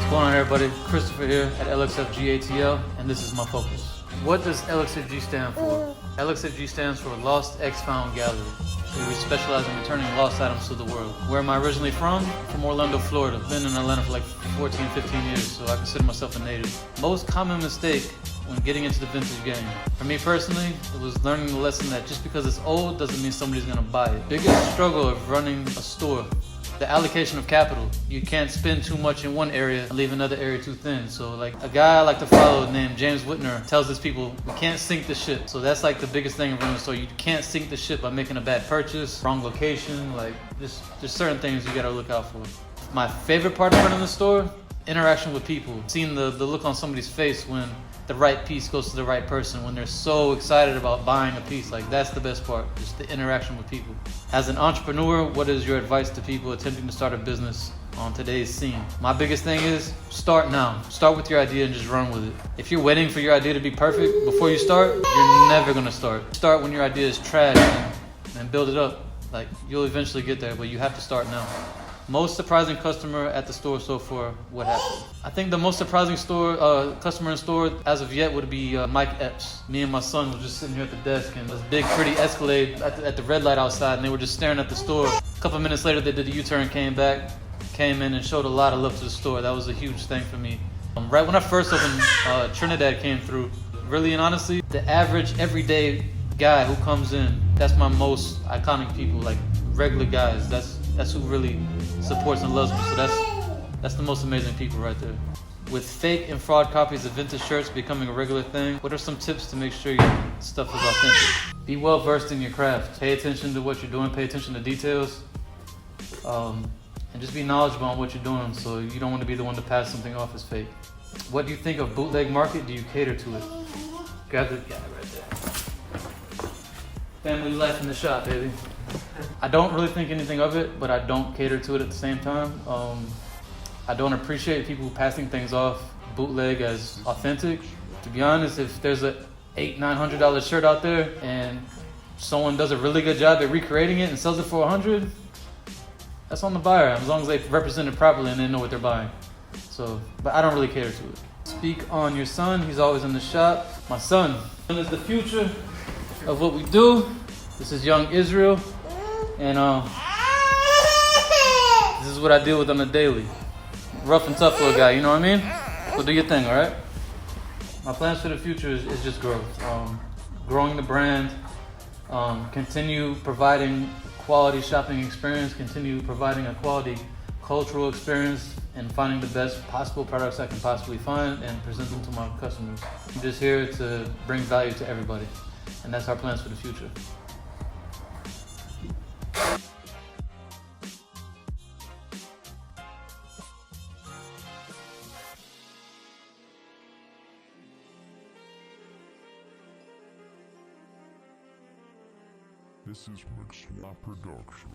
What's going on, everybody? Christopher here at Lxfg ATL, and this is my focus. What does Lxfg stand for? Lxfg stands for Lost X Found Gallery. We specialize in returning lost items to the world. Where am I originally from? From Orlando, Florida. Been in Atlanta for like 14, 15 years, so I consider myself a native. Most common mistake when getting into the vintage game. For me personally, it was learning the lesson that just because it's old doesn't mean somebody's gonna buy it. Biggest struggle of running a store, the allocation of capital. You can't spend too much in one area and leave another area too thin. So like a guy I like to follow named James Whitner tells his people, we can't sink the ship. So that's like the biggest thing in running a store. You can't sink the ship by making a bad purchase, wrong location, like just certain things you gotta look out for. My favorite part of running the store, interaction with people. Seeing the look on somebody's face when the right piece goes to the right person, when they're so excited about buying a piece. Like that's the best part, just the interaction with people. As an entrepreneur, what is your advice to people attempting to start a business on today's scene? My biggest thing is start now. Start with your idea and just run with it. If you're waiting for your idea to be perfect before you start, you're never gonna start. Start when your idea is trash and build it up. Like you'll eventually get there, but you have to start now. Most surprising customer at the store so far, what happened? I think the most surprising customer in store as of yet would be Mike Epps. Me and my son were just sitting here at the desk and this big pretty Escalade at the red light outside, and they were just staring at the store. A couple minutes later they did a U-turn, came in and showed a lot of love to the store. That was a huge thing for me. Right when I first opened, Trinidad came through. Really and honestly, the average everyday guy who comes in, that's my most iconic people, like regular guys. That's who really supports and loves me. So that's the most amazing people right there. With fake and fraud copies of vintage shirts becoming a regular thing, what are some tips to make sure your stuff is authentic? Be well versed in your craft. Pay attention to what you're doing, pay attention to details, and just be knowledgeable on what you're doing, so you don't want to be the one to pass something off as fake. What do you think of bootleg market? Do you cater to it? Grab the guy right there. Family life in the shop, baby. I don't really think anything of it, but I don't cater to it at the same time. I don't appreciate people passing things off bootleg as authentic. To be honest, if there's a $800-900 shirt out there and someone does a really good job at recreating it and sells it for $100, that's on the buyer, as long as they represent it properly and they know what they're buying. So, but I don't really cater to it. Speak on your son. He's always in the shop. My son is the future of what we do. This is young Israel. And this is what I deal with on a daily. Rough and tough little guy, you know what I mean? So do your thing, all right? My plans for the future is just growth. Growing the brand, continue providing quality shopping experience, continue providing a quality cultural experience, and finding the best possible products I can possibly find and present them to my customers. I'm just here to bring value to everybody, and that's our plans for the future. This is Lxfg production.